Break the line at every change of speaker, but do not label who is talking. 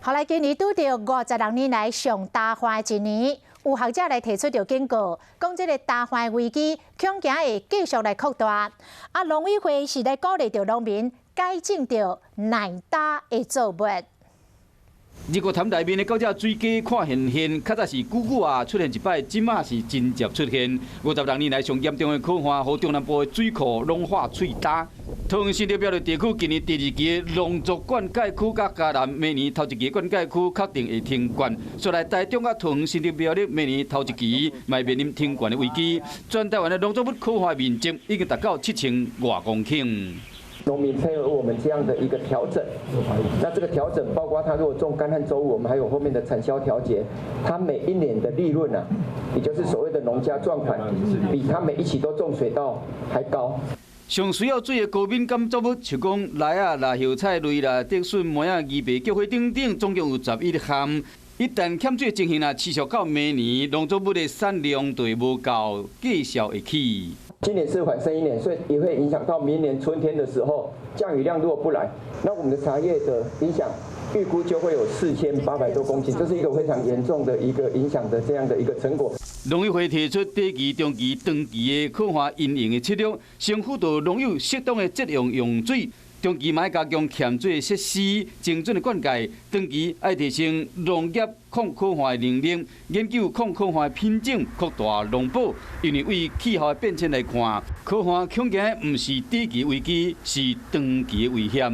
后来今年拄到52年来上大旱的一年，有学者来提出着警告，讲这个大旱危机恐惊会继续来扩大。农委会是来鼓励着农民改进着耐打的作物。
日月潭内面的九只水鸡看现，较早是久久啊出现一摆，即马是真接出现。56年来上严重的可旱，和中南部的水库拢化喙焦。桃园市特标的地区今年第2期的农作灌溉区甲嘉南，明年头1期灌溉区确定会停灌。所来台中甲桃园市特标的明年头1期，嘛面临停灌的危机。全台湾的农作物可旱面积已经达到7000外公顷。
农民配合我们这样的一个调整，那这个调整包括他如果种干旱作物，我们还有后面的产销调节，他每一年的利润也就是所谓的农家赚款，比他每一期都种水稻还高。
上需要水的高敏感作物，像讲梨啊、叶菜类啦、竹笋、梅啊、枇杷、菊花等等，总共有11项。一旦欠水情形持续到明年，农作物的产量就无够继续会起。
今年是缓升1年，所以也会影响到明年春天的时候，降雨量如果不来，那我们的茶叶的影响预估就会有4800多公顷，这是一个非常严重的一个影响的这样的一个成果。
农委会提出短期、中期、长期的可旱因应的策略，先辅导农友适当的节用水。中期嘛要加强欠水的设施，精准的灌溉；长期要提升农业抗可旱的能力，研究抗可旱的品种，扩大农保。因为为气候的变迁来看，可旱恐惊唔是短期危机，是长期的危险。